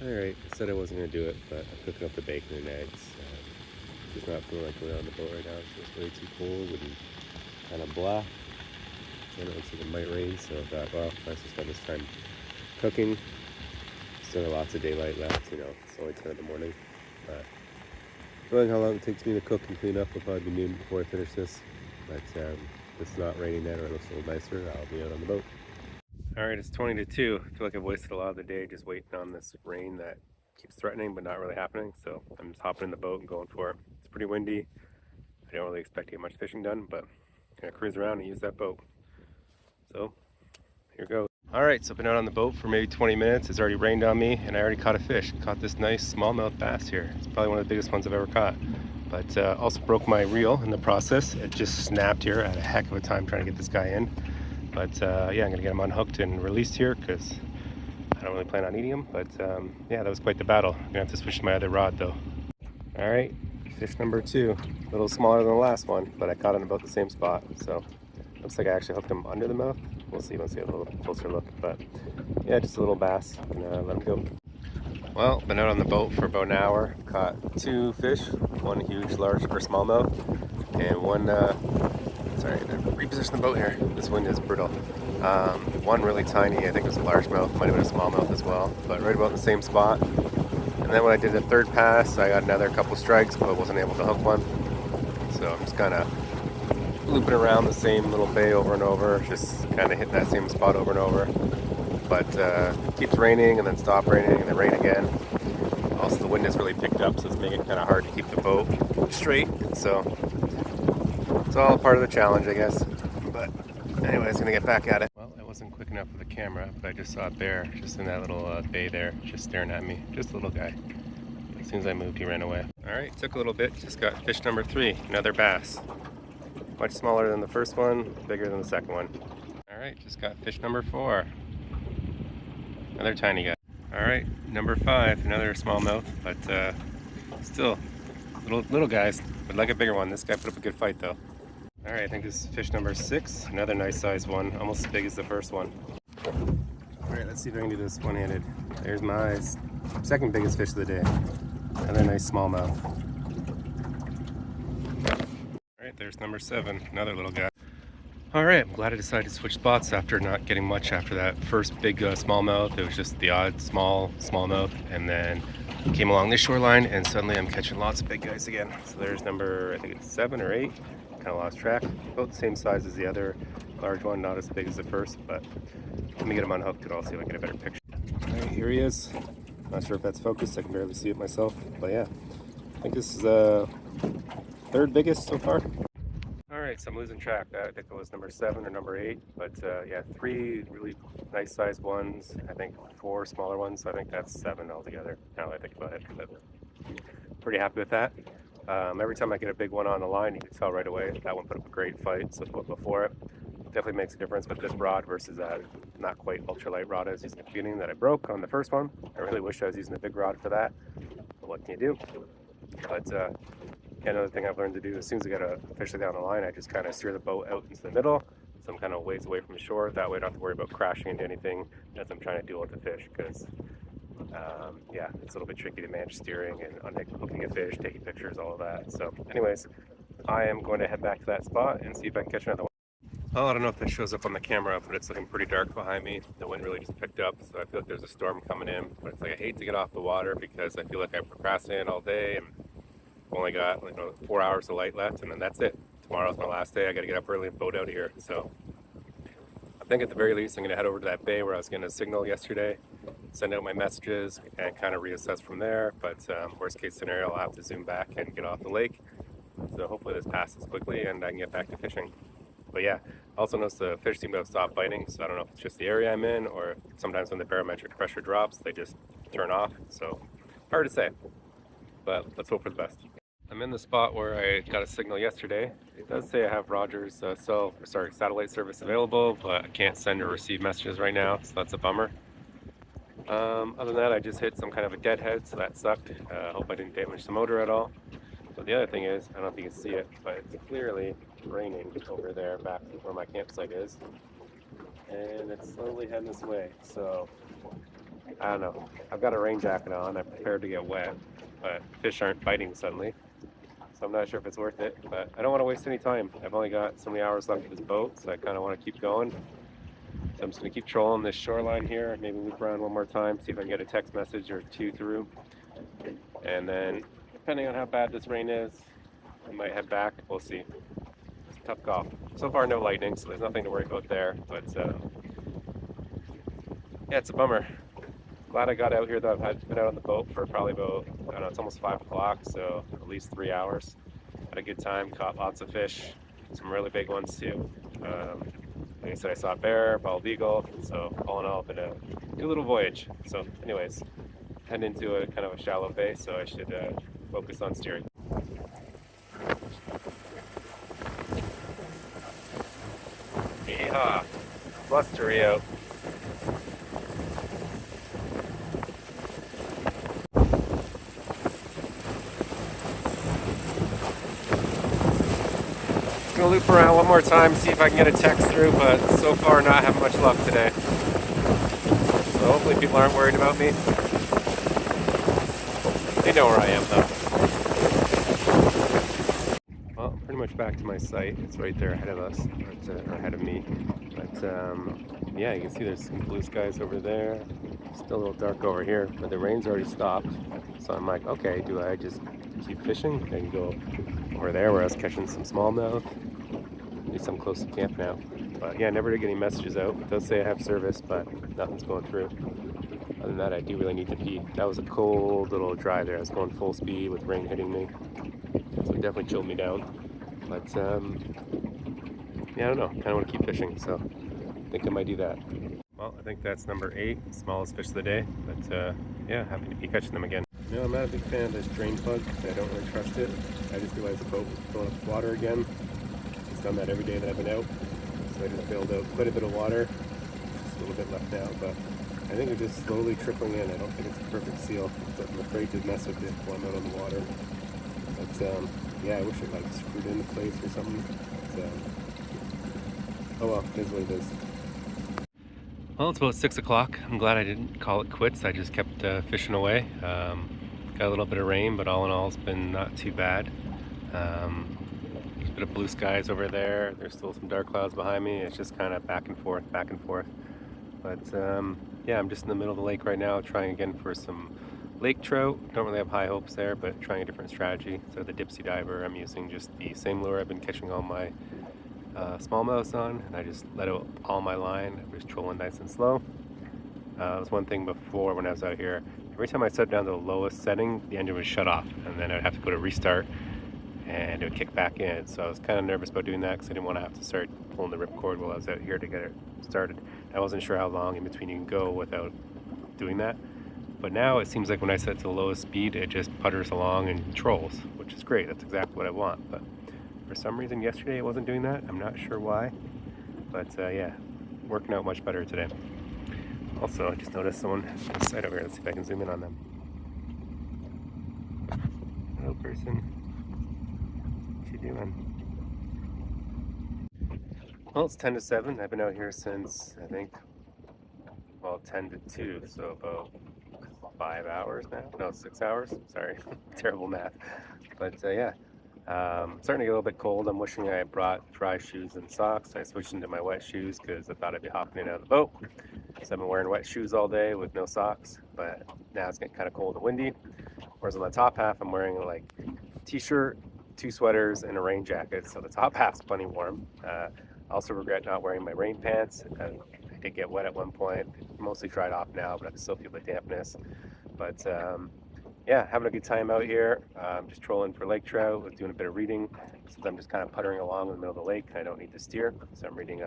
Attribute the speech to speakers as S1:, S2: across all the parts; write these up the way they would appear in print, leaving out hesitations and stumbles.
S1: Alright, I said I wasn't going to do it, but I'm cooking up the bacon and eggs. Just not feeling like going on the boat right now. It's just way too cold and kind of blah. And it looks like it might rain, so I thought, well, I should spend this time cooking. Still got lots of daylight left, it's only 10 in the morning. But knowing how long it takes me to cook and clean up will probably be noon before I finish this. But if it's not raining then or it looks a little nicer, I'll be out on the boat. Alright, it's 20 to 2. I feel like I've wasted a lot of the day just waiting on this rain that keeps threatening but not really happening. So I'm just hopping in the boat and going for it. It's pretty windy. I don't really expect to get much fishing done, but I'm going to cruise around and use that boat. So here goes. Alright, so I've been out on the boat for maybe 20 minutes. It's already rained on me and I already caught a fish. Caught this nice smallmouth bass here. It's probably one of the biggest ones I've ever caught. But also broke my reel in the process. It just snapped here. I had a heck of a time trying to get this guy in. But yeah, I'm gonna get him unhooked and released here because I don't really plan on eating him. But yeah, that was quite the battle. I'm gonna have to switch to my other rod though. All right, fish number 2. A little smaller than the last one, but I caught it in about the same spot. So looks like I actually hooked him under the mouth. We'll see once we have a little closer look. But yeah, just a little bass. Gonna let him go. Well, been out on the boat for about an hour. Caught 2 fish, one huge, large, or smallmouth, and one sorry, I gotta reposition the boat here. This wind is brutal. One really tiny, I think it was a largemouth, might have been a smallmouth as well, but right about the same spot. And then when I did the third pass, I got another couple strikes, but wasn't able to hook one. So I'm just kind of looping around the same little bay over and over, just kind of hitting that same spot over and over. But it keeps raining and then stop raining and then rain again. Also, the wind has really picked up, so it's making it kind of hard to keep the boat straight. So it's all part of the challenge, I guess. But anyways, gonna get back at it. Well, I wasn't quick enough with the camera, but I just saw a bear just in that little bay there, just staring at me. Just a little guy. As soon as I moved, he ran away. All right, took a little bit. Just got fish number 3, another bass. Much smaller than the first one, bigger than the second one. All right, just got fish number 4. Another tiny guy. All right, number 5, another smallmouth, but still little guys. Would like a bigger one. This guy put up a good fight though. All right, I think this is fish number 6, another nice sized one, almost as big as the first one. All right, let's see if I can do this one-handed. There's my second biggest fish of the day. Another nice smallmouth. All right, there's number 7, another little guy. All right, I'm glad I decided to switch spots after not getting much after that first big smallmouth. It was just the odd smallmouth, and then came along this shoreline, and suddenly I'm catching lots of big guys again. So there's number, I think it's 7 or 8. Kind of lost track. About the same size as the other large one, not as big as the first, but let me get him unhooked and I'll see if I can get a better picture. All right, here he is. Not sure if that's focused. I can barely see it myself, but yeah, I think this is the 3rd biggest so far. All right, so I'm losing track. I think it was number 7 or number 8, but yeah, 3 really nice sized ones. I think 4 smaller ones. So I think that's 7 altogether. Now that I think about it, but pretty happy with that. Every time I get a big one on the line, you can tell right away that one put up a great fight. So the one before it definitely makes a difference with this rod versus that not quite ultralight rod I was using at the beginning that I broke on the first one. I really wish I was using a big rod for that, but what can you do? But another thing I've learned to do, as soon as I get a fish down the line, I just kind of steer the boat out into the middle, some kind of ways away from the shore. That way I don't have to worry about crashing into anything as I'm trying to deal with the fish, because yeah, it's a little bit tricky to manage steering and hooking a fish, taking pictures, all of that. So anyways, I am going to head back to that spot and see if I can catch another one. Well, I don't know if this shows up on the camera, but it's looking pretty dark behind me. The wind really just picked up, so I feel like there's a storm coming in. But it's like I hate to get off the water because I feel like I procrastinated all day and I've only got 4 hours of light left, and then that's it. Tomorrow's my last day. I got to get up early and boat out of here. So I think at the very least I'm going to head over to that bay where I was getting a signal yesterday, send out my messages, and kind of reassess from there. But worst case scenario, I'll have to zoom back and get off the lake. So hopefully this passes quickly and I can get back to fishing. But yeah, I also noticed the fish seem to have stopped biting, so I don't know if it's just the area I'm in, or sometimes when the barometric pressure drops, they just turn off. So hard to say, but let's hope for the best. I'm in the spot where I got a signal yesterday. It does say I have Rogers satellite service available, but I can't send or receive messages right now, so that's a bummer. Other than that, I just hit some kind of a deadhead, so that sucked. Hope I didn't damage the motor at all. But the other thing is, I don't know if you can see it, but it's clearly raining over there back where my campsite is. And it's slowly heading this way. So I don't know. I've got a rain jacket on. I'm prepared to get wet, but fish aren't biting suddenly. So I'm not sure if it's worth it, but I don't want to waste any time. I've only got so many hours left of this boat, so I kind of want to keep going. So I'm just going to keep trolling this shoreline here, maybe loop around one more time, see if I can get a text message or two through. And then, depending on how bad this rain is, I might head back. We'll see. It's a tough call. So far, no lightning, so there's nothing to worry about there. But yeah, it's a bummer. Glad I got out here though. Been out on the boat for probably about, I don't know, it's almost 5 o'clock, so at least 3 hours. Had a good time, caught lots of fish, some really big ones too. Like I said, I saw a bear, bald eagle, so all in all, been a good little voyage. So anyways, heading into a kind of a shallow bay, so I should focus on steering. Yeehaw! Blustery out. Gonna loop around one more time, see if I can get a text through, but so far not having much luck today. So hopefully people aren't worried about me. They know where I am though. Well, pretty much back to my site. It's right there ahead of us, or ahead of me. But yeah, you can see there's some blue skies over there. Still a little dark over here, but the rain's already stopped. So I'm like, okay, do I just keep fishing? I can go over there where I was catching some smallmouth. At least I'm close to camp now. But yeah, never did get any messages out. It does say I have service, but nothing's going through. Other than that, I do really need to pee. That was a cold little drive there. I was going full speed with rain hitting me. So it definitely chilled me down. But yeah, I don't know. Kind of want to keep fishing, so I think I might do that. Well, I think that's number 8, smallest fish of the day. But yeah, happy to be catching them again. No, I'm not a big fan of this drain plug. I don't really trust it. I just realized the boat was filling up with water again. It's done that every day that I've been out. So I just bailed out quite a bit of water. Just a little bit left now, but I think it's just slowly trickling in. I don't think it's a perfect seal, but I'm afraid to mess with it while I'm out on the water. But yeah, I wish it like screwed into place or something. But, oh well, it is what it is. Well, it's about 6 o'clock. I'm glad I didn't call it quits. I just kept fishing away. Got a little bit of rain, but all in all, it's been not too bad. There's a bit of blue skies over there. There's still some dark clouds behind me. It's just kind of back and forth, back and forth. But yeah, I'm just in the middle of the lake right now, trying again for some lake trout. Don't really have high hopes there, but trying a different strategy. So the dipsy diver, I'm using just the same lure I've been catching all my smallmouths on, and I just let out all my line. I'm just trolling nice and slow. That was one thing before when I was out here. Every time I set down to the lowest setting, the engine would shut off, and then I'd have to go to restart, and it would kick back in. So I was kind of nervous about doing that because I didn't want to have to start pulling the ripcord while I was out here to get it started. I wasn't sure how long in between you can go without doing that. But now it seems like when I set it to the lowest speed, it just putters along and trolls, which is great. That's exactly what I want. But for some reason yesterday it wasn't doing that. I'm not sure why. But yeah, working out much better today. Also, I just noticed someone on the side over here. Let's see if I can zoom in on them. Hello, person. What you doing? Well, it's 10 to 7. I've been out here since, I think, well, 10 to 2, so about 5 hours now. No, 6 hours. Sorry, terrible math. But yeah, starting to get a little bit cold. I'm wishing I brought dry shoes and socks. I switched into my wet shoes because I thought I'd be hopping in and out of the boat. So I've been wearing wet shoes all day with no socks, but now it's getting kind of cold and windy. Whereas on the top half, I'm wearing like t-shirt, 2 sweaters, and a rain jacket. So the top half's plenty warm. I also regret not wearing my rain pants. I did get wet at one point. Mostly dried off now, but I can still feel the dampness. But yeah, having a good time out here. Just trolling for lake trout, doing a bit of reading. Since I'm just kind of puttering along in the middle of the lake, I don't need to steer. So I'm reading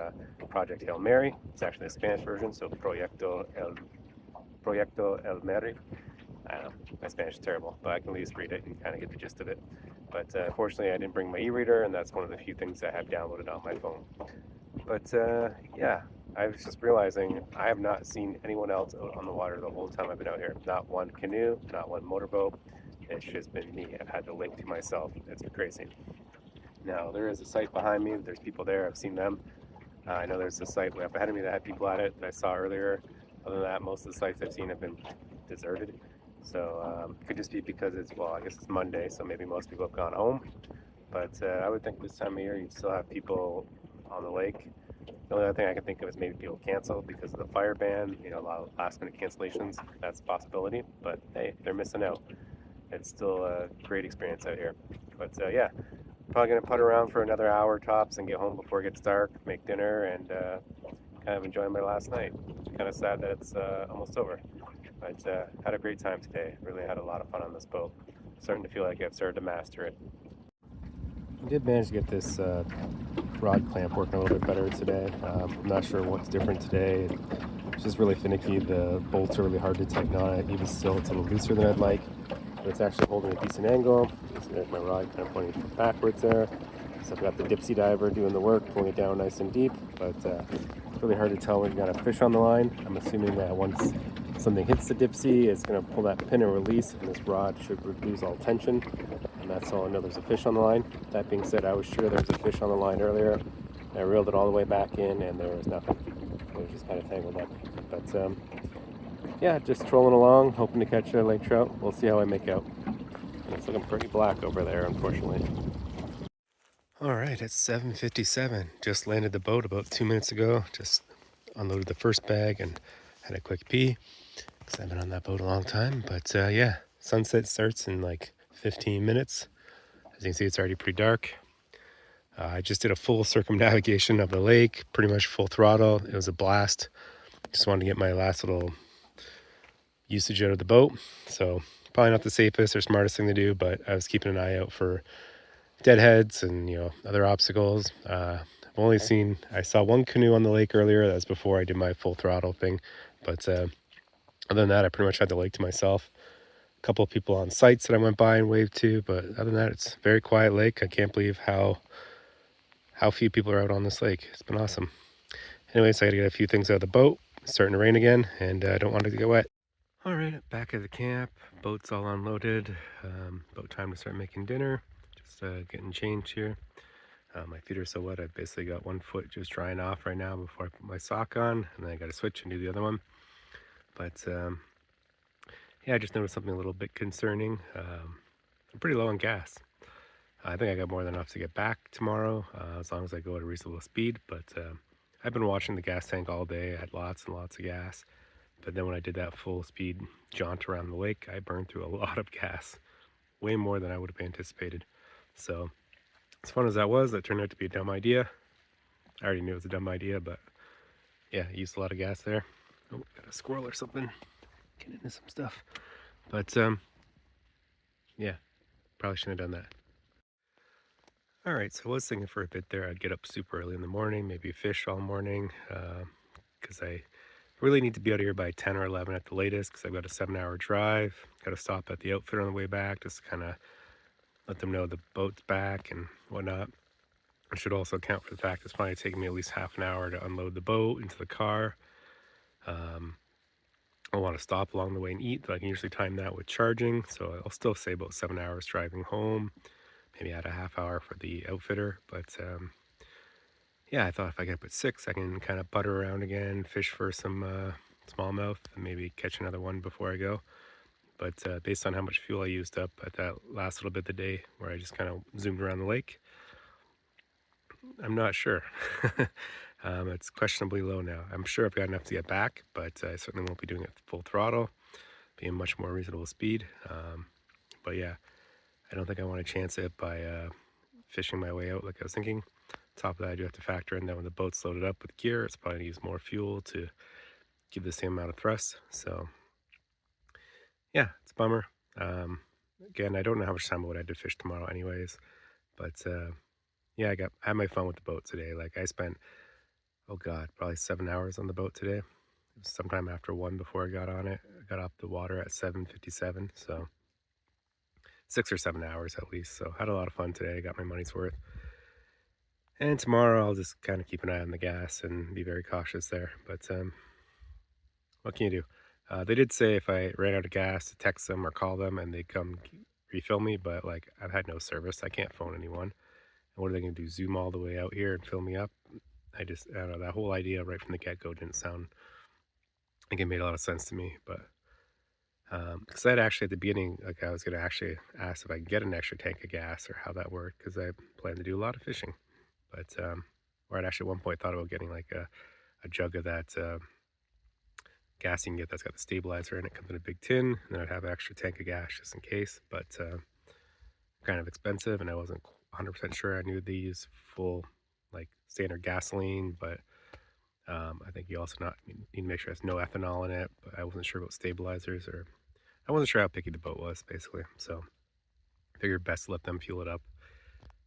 S1: Project Hail Mary. It's actually the Spanish version, so Proyecto El Mary. I don't know, my Spanish is terrible, but I can at least read it and kind of get the gist of it. But fortunately, I didn't bring my e-reader, and that's one of the few things I have downloaded on my phone. But yeah, I was just realizing I have not seen anyone else out on the water the whole time I've been out here. Not one canoe, not one motorboat. It's just been me. I've had the lake to myself. It's been crazy. Now, there is a site behind me. There's people there. I've seen them. I know there's a site way up ahead of me that had people at it that I saw earlier. Other than that, most of the sites I've seen have been deserted. So it could just be because it's, well, I guess it's Monday, so maybe most people have gone home. But I would think this time of year you'd still have people on the lake. The only other thing I can think of is maybe people cancel because of the fire ban. You know, a lot of last minute cancellations. That's a possibility. But hey, they're missing out. It's still a great experience out here. But yeah, probably gonna putt around for another hour tops and get home before it gets dark, make dinner, and kind of enjoy my last night. Kind of sad that it's almost over. But had a great time today. Really had a lot of fun on this boat. Starting to feel like I've started to master it. I did manage to get this rod clamp working a little bit better today. I'm not sure what's different today. It's just really finicky. The bolts are really hard to tighten on it. Even still, it's a little looser than I'd like. But it's actually holding a decent angle. So there's my rod kind of pointing backwards there. So I've got the dipsy diver doing the work, pulling it down nice and deep. But it's really hard to tell when you got a fish on the line. I'm assuming that once something hits the dipsy, it's going to pull that pin and release, and this rod should lose all tension. And that's all I know there's a fish on the line. That being said, I was sure there was a fish on the line earlier. I reeled it all the way back in, and there was nothing. It was just kind of tangled up. But yeah, just trolling along, hoping to catch a lake trout. We'll see how I make out. And it's looking pretty black over there, unfortunately. All right, it's 7:57. Just landed the boat about 2 minutes ago. Just unloaded the first bag and had a quick pee because I've been on that boat a long time. But yeah, sunset starts in like 15 minutes. As you can see, it's already pretty dark. I just did a full circumnavigation of the lake, pretty much full throttle. It was a blast. Just wanted to get my last little usage out of the boat. So probably not the safest or smartest thing to do, but I was keeping an eye out for deadheads and other obstacles. I saw one canoe on the lake earlier. That was before I did my full throttle thing. But other than that, I pretty much had the lake to myself. A couple of people on sites that I went by and waved to, but other than that, it's a very quiet lake. I can't believe how few people are out on this lake. It's been awesome. Anyways, I gotta get a few things out of the boat. It's starting to rain again, and I don't want it to get wet. All right, back at the camp. Boat's all unloaded. About time to start making dinner. Just getting changed here. My feet are so wet, I've basically got one foot just drying off right now before I put my sock on, and then I got to switch and do the other one. But yeah, I just noticed something a little bit concerning. I'm pretty low on gas. I think I got more than enough to get back tomorrow, as long as I go at a reasonable speed. But I've been watching the gas tank all day. I had lots and lots of gas. But then when I did that full speed jaunt around the lake, I burned through a lot of gas, way more than I would have anticipated. So as fun as that was, that turned out to be a dumb idea. I already knew it was a dumb idea, but yeah, I used a lot of gas there. Oh, got a squirrel or something. Get into some stuff. But yeah, probably shouldn't have done that. All right, so I was thinking for a bit there I'd get up super early in the morning, maybe fish all morning, because I really need to be out of here by 10 or 11 at the latest, because I've got a 7-hour drive. Got to stop at the outfit on the way back, just kind of let them know the boat's back and whatnot. I should also account for the fact it's probably taking me at least half an hour to unload the boat into the car. I want to stop along the way and eat, but I can usually time that with charging, so I'll still say about 7 hours driving home. Maybe add a half hour for the outfitter, but yeah, I thought if I get up at 6, I can kind of butter around again, fish for some smallmouth, and maybe catch another one before I go. But based on how much fuel I used up at that last little bit of the day where I just kind of zoomed around the lake, I'm not sure. It's questionably low now. I'm sure I've got enough to get back, but I certainly won't be doing it full throttle, be a much more reasonable speed. But yeah, I don't think I want to chance it by fishing my way out like I was thinking. Top of that, I do have to factor in that when the boat's loaded up with gear, it's probably going to use more fuel to give the same amount of thrust. So yeah, it's a bummer. Again, I don't know how much time I would have to fish tomorrow anyways, but yeah, I had my fun with the boat today. Like I spent, oh God, probably 7 hours on the boat today. It was sometime after 1 before I got on it. I got off the water at 7:57, so 6 or 7 hours at least. So had a lot of fun today. Got my money's worth. And tomorrow I'll just kind of keep an eye on the gas and be very cautious there. But what can you do? They did say if I ran out of gas to text them or call them and they'd come refill me, but like I've had no service. I can't phone anyone. And what are they going to do? Zoom all the way out here and fill me up? I don't know. That whole idea right from the get-go didn't sound think it made a lot of sense to me, but because I'd actually at the beginning, like I was gonna actually ask if I could get an extra tank of gas or how that worked, because I plan to do a lot of fishing. But or I'd actually at one point thought about getting like a jug of that gas you can get that's got the stabilizer in it, comes in a big tin, and then I'd have an extra tank of gas just in case. But kind of expensive, and I wasn't 100% sure I knew they use full like standard gasoline, but I think you also not need to make sure there's no ethanol in it. But I wasn't sure about stabilizers, or I wasn't sure how picky the boat was basically. So I figured best to let them fuel it up.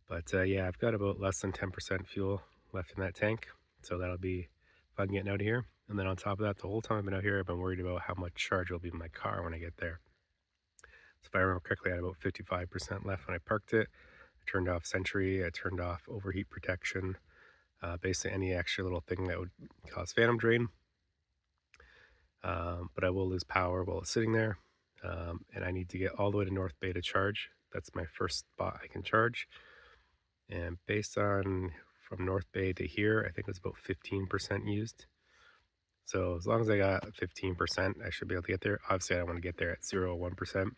S1: But yeah, I've got about less than 10% fuel left in that tank, so that'll be fun getting out of here. And then on top of that, the whole time I've been out here, I've been worried about how much charge will be in my car when I get there. So if I remember correctly, I had about 55% left when I parked it. I turned off Sentry, I turned off overheat protection, basically any extra little thing that would cause phantom drain. But I will lose power while it's sitting there. And I need to get all the way to North Bay to charge. That's my first spot I can charge. And based on from North Bay to here, I think it's about 15% used. So as long as I got 15%, I should be able to get there. Obviously, I don't want to get there at 0 or 1%.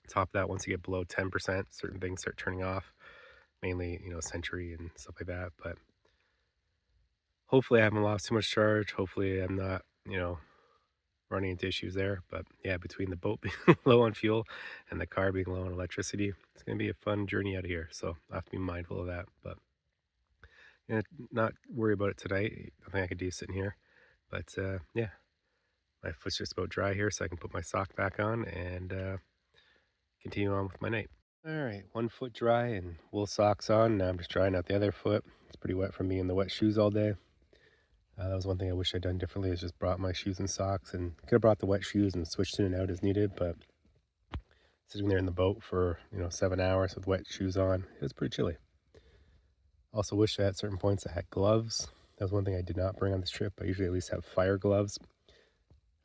S1: Top of that, once you get below 10%, certain things start turning off, mainly, Sentry and stuff like that. But hopefully I haven't lost too much charge. Hopefully I'm not, running into issues there. But yeah, between the boat being low on fuel and the car being low on electricity, it's going to be a fun journey out of here. So I have to be mindful of that. But not worry about it tonight. Nothing I could do sitting here. But yeah, my foot's just about dry here, so I can put my sock back on and continue on with my night. All right, one foot dry and wool socks on. Now I'm just drying out the other foot. It's pretty wet from me in the wet shoes all day. That was one thing I wish I'd done differently, is just brought my shoes and socks, and could have brought the wet shoes and switched in and out as needed. But sitting there in the boat for 7 hours with wet shoes on, it was pretty chilly. Also wish at certain points I had gloves. That was one thing I did not bring on this trip. I usually at least have fire gloves.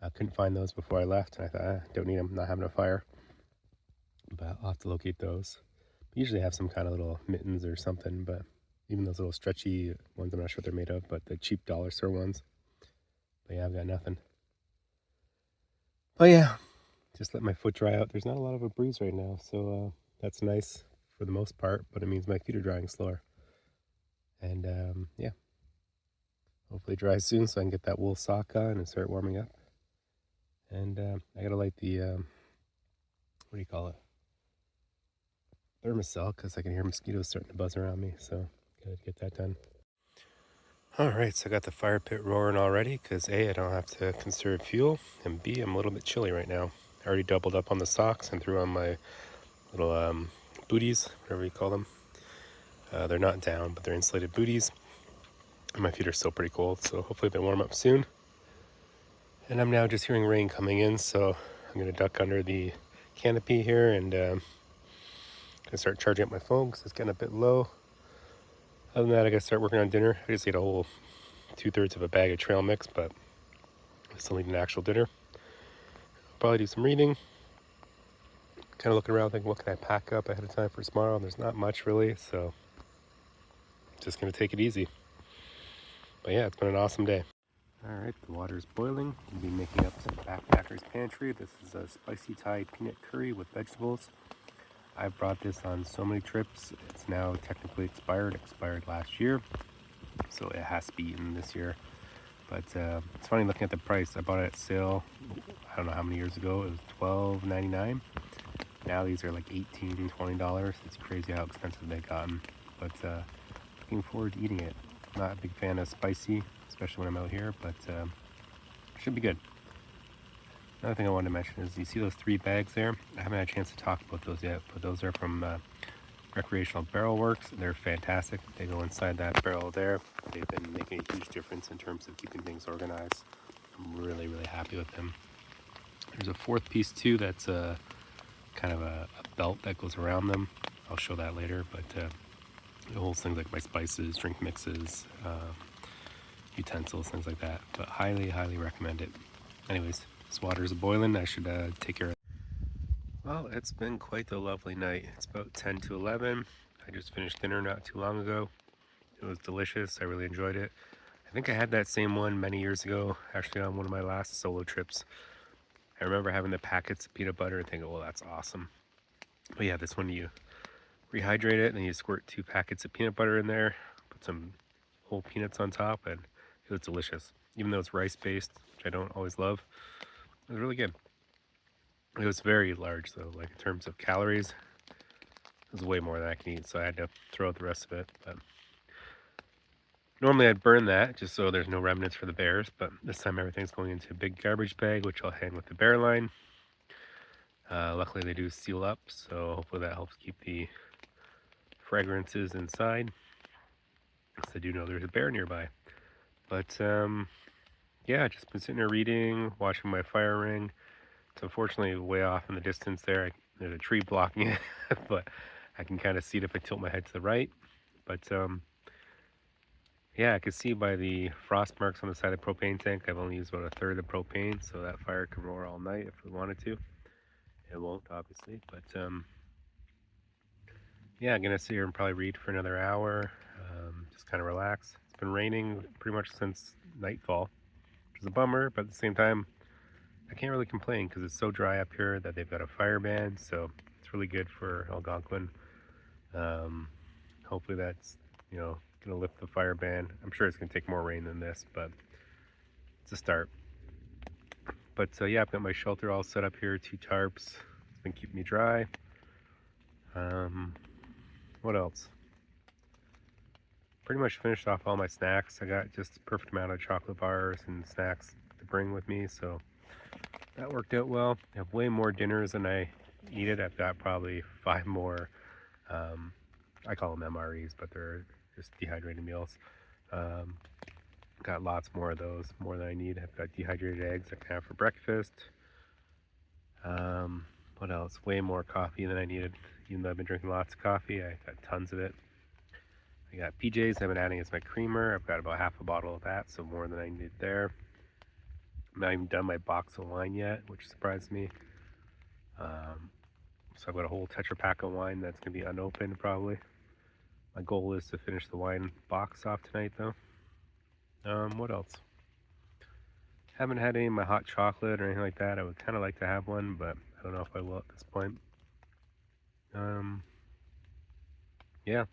S1: I couldn't find those before I left, and I thought, don't need them, not having a fire. But I'll have to locate those. Usually have some kind of little mittens or something, but even those little stretchy ones, I'm not sure what they're made of, but the cheap dollar store ones. But yeah, I've got nothing. But yeah, just let my foot dry out. There's not a lot of a breeze right now, so that's nice for the most part, but it means my feet are drying slower. And yeah, hopefully it dries soon so I can get that wool sock on and start warming up. And I gotta light the, what do you call it? Thermocell, because I can hear mosquitoes starting to buzz around me, so gotta get that done. All right, so I got the fire pit roaring already because A, I don't have to conserve fuel, and B, I'm a little bit chilly right now. I already doubled up on the socks and threw on my little booties, whatever you call them. They're not down, but they're insulated booties. And my feet are still pretty cold, so hopefully they warm up soon. And I'm now just hearing rain coming in, so I'm going to duck under the canopy here and start charging up my phone because it's getting a bit low. Other than that, I got to start working on dinner. I just ate a whole 2/3 of a bag of trail mix, but I still need an actual dinner. I'll probably do some reading. Kind of looking around thinking, what can I pack up ahead of time for tomorrow? And there's not much really, so just going to take it easy. But yeah, it's been an awesome day. All right, the water's boiling. We'll be making up some backpacker's pantry. This is a spicy Thai peanut curry with vegetables. I've brought this on so many trips. It's now technically expired last year, so it has to be eaten this year. But it's funny looking at the price. I bought it at sale, I don't know how many years ago. It was $12.99. Now these are like $18, $20. It's crazy how expensive they've gotten. But looking forward to eating it. Not a big fan of spicy, especially when I'm out here, but should be good. Another thing I wanted to mention is you see those 3 bags there? I haven't had a chance to talk about those yet, but those are from Recreational Barrel Works. They're fantastic. They go inside that barrel there. They've been making a huge difference in terms of keeping things organized. I'm really, really happy with them. There's a 4th piece too that's kind of a belt that goes around them. I'll show that later, but it holds things like my spices, drink mixes, utensils, things like that. But highly, highly recommend it. Anyways, this water is boiling. I should take care of it. Well, it's been quite the lovely night. It's about 10 to 11. I just finished dinner not too long ago. It was delicious. I really enjoyed it. I think I had that same one many years ago, actually on one of my last solo trips. I remember having the packets of peanut butter and thinking, well, that's awesome. But yeah, this one you rehydrate it and then you squirt 2 packets of peanut butter in there, put some whole peanuts on top, and it was delicious. Even though it's rice based, which I don't always love, it was really good. It was very large though, like in terms of calories, it was way more than I can eat, so I had to throw out the rest of it. But normally I'd burn that just so there's no remnants for the bears, but this time everything's going into a big garbage bag, which I'll hang with the bear line. Luckily they do seal up, so hopefully that helps keep the fragrances inside, because I do know there's a bear nearby. But yeah, just been sitting there reading, watching my fire ring. It's unfortunately way off in the distance there. There's a tree blocking it, but I can kind of see it if I tilt my head to the right. But yeah, I can see by the frost marks on the side of the propane tank, I've only used about a third of the propane, so that fire can roar all night if we wanted to. It won't, obviously, but yeah, I'm gonna sit here and probably read for another hour, just kind of relax. It's been raining pretty much since nightfall, which is a bummer, but at the same time, I can't really complain because it's so dry up here that they've got a fire ban, so it's really good for Algonquin. Um, Hopefully that's, gonna lift the fire ban. I'm sure it's gonna take more rain than this, but it's a start. But yeah, I've got my shelter all set up here, 2 tarps. It's been keeping me dry. What else? Pretty much finished off all my snacks. I got just the perfect amount of chocolate bars and snacks to bring with me, so that worked out well. I have way more dinners than I eat. I've got probably 5 more. Um, I call them MREs, but they're just dehydrated meals. Um, got lots more of those, more than I need. I've got dehydrated eggs I can have for breakfast. What else? Way more coffee than I needed. Even though I've been drinking lots of coffee, I got tons of it. I got PJs I've been adding as my creamer. I've got about half a bottle of that, so more than I need there. I'm not even done my box of wine yet, which surprised me. So I've got a whole Tetra Pak of wine that's going to be unopened probably. My goal is to finish the wine box off tonight though. What else? Haven't had any of my hot chocolate or anything like that. I would kind of like to have one, but I don't know if I will at this point. Yeah,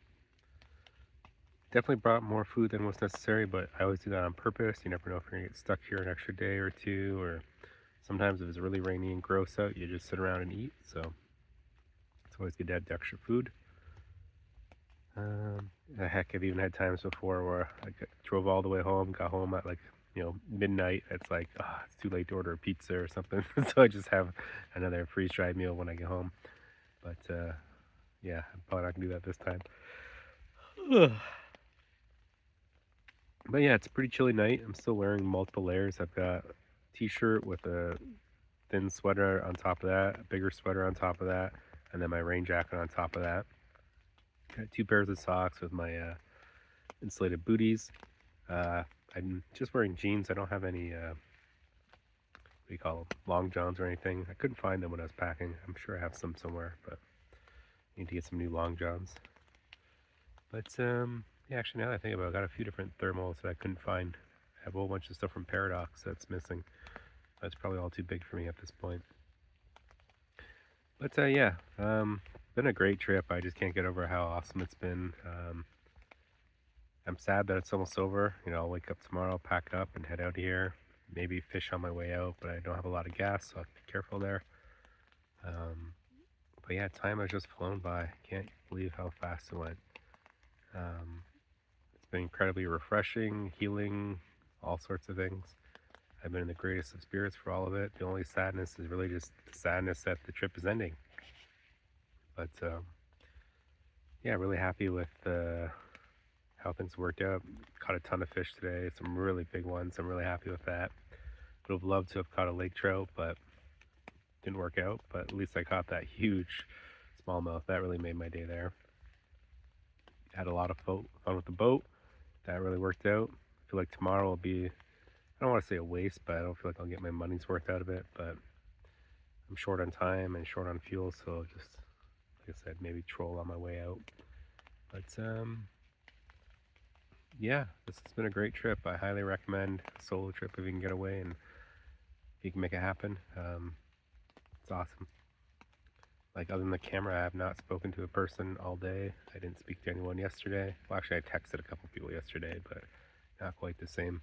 S1: definitely brought more food than was necessary, but I always do that on purpose. You never know if you're gonna get stuck here an extra day or two, or sometimes if it's really rainy and gross out, you just sit around and eat. So it's always good to add extra food. Heck, I've even had times before where drove all the way home, got home at like, midnight. It's like, it's too late to order a pizza or something. So I just have another freeze dried meal when I get home. But yeah, I'm probably not gonna do that this time. But yeah, it's a pretty chilly night. I'm still wearing multiple layers. I've got a t-shirt with a thin sweater on top of that, a bigger sweater on top of that, and then my rain jacket on top of that. Got 2 pairs of socks with my insulated booties. I'm just wearing jeans. I don't have any, what do you call them, long johns or anything. I couldn't find them when I was packing. I'm sure I have some somewhere, but I need to get some new long johns. But yeah, actually now that I think about it, I got a few different thermals that I couldn't find. I have a whole bunch of stuff from Paradox that's missing. That's probably all too big for me at this point. But yeah, been a great trip. I just can't get over how awesome it's been. I'm sad that it's almost over. I'll wake up tomorrow, pack up, and head out here. Maybe fish on my way out, but I don't have a lot of gas, so I have to be careful there. But yeah, time has just flown by. Can't believe how fast it went. It's been incredibly refreshing, healing, all sorts of things. I've been in the greatest of spirits for all of it. The only sadness is really just the sadness that the trip is ending. But yeah, really happy with how things worked out. Caught a ton of fish today, some really big ones. I'm really happy with that. Would have loved to have caught a lake trout, but didn't work out. But at least I caught that huge smallmouth. That really made my day there. Had a lot of fun with the boat. That really worked out. I feel like tomorrow will be, I don't want to say a waste, but I don't feel like I'll get my money's worth out of it. But I'm short on time and short on fuel, so just, like I said, maybe troll on my way out. But yeah, this has been a great trip. I highly recommend a solo trip if you can get away and if you can make it happen. It's awesome. Like, other than the camera, I have not spoken to a person all day. I didn't speak to anyone yesterday. Well, actually, I texted a couple people yesterday, but not quite the same.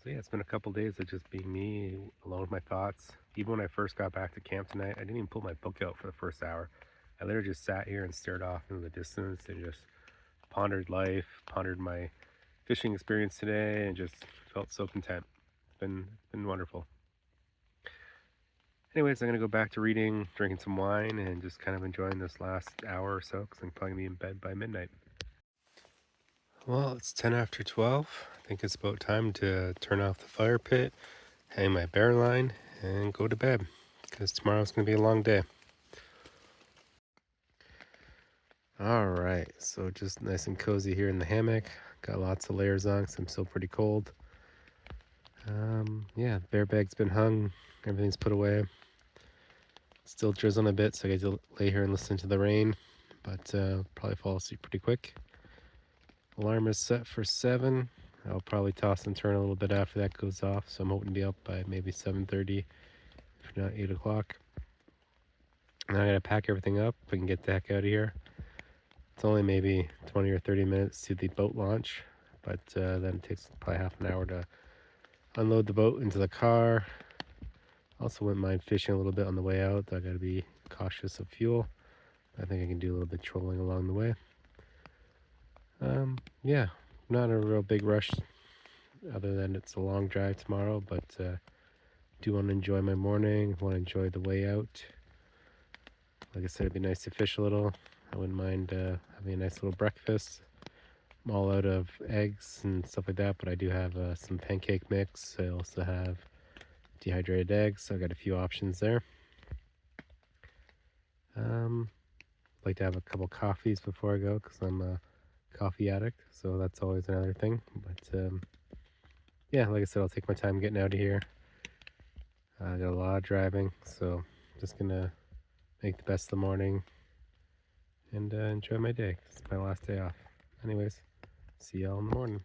S1: So, yeah, it's been a couple days of just being me, alone with my thoughts. Even when I first got back to camp tonight, I didn't even pull my book out for the first hour. I literally just sat here and stared off into the distance and just pondered life, pondered my fishing experience today, and just felt so content. It's been wonderful. Anyways, I'm gonna go back to reading, drinking some wine, and just kind of enjoying this last hour or so because I'm probably gonna be in bed by midnight. Well, it's 10 after 12. I think it's about time to turn off the fire pit, hang my bear line, and go to bed because tomorrow's gonna be a long day. All right, so just nice and cozy here in the hammock. Got lots of layers on because I'm still pretty cold. Yeah, the bear bag's been hung, everything's put away. Still drizzling a bit, so I get to lay here and listen to the rain, but probably fall asleep pretty quick. Alarm is set for 7. I'll probably toss and turn a little bit after that goes off, so I'm hoping to be up by maybe 7:30, if not 8 o'clock. Now I gotta pack everything up. We can get the heck out of here. It's only maybe 20 or 30 minutes to the boat launch, but then it takes probably half an hour to unload the boat into the car. Also wouldn't mind fishing a little bit on the way out. I gotta be cautious of fuel. I think I can do a little bit trolling along the way. Yeah, not a real big rush other than it's a long drive tomorrow, but do want to enjoy my morning, want to enjoy the way out. Like I said, it'd be nice to fish a little. I wouldn't mind having a nice little breakfast. I'm all out of eggs and stuff like that, but I do have some pancake mix. I also have dehydrated eggs, so I got a few options there. Like to have a couple coffees before I go because I'm a coffee addict, so that's always another thing. But yeah, like I said, I'll take my time getting out of here. I got a lot of driving, so just gonna make the best of the morning and enjoy my day. It's my last day off. Anyways, see y'all in the morning.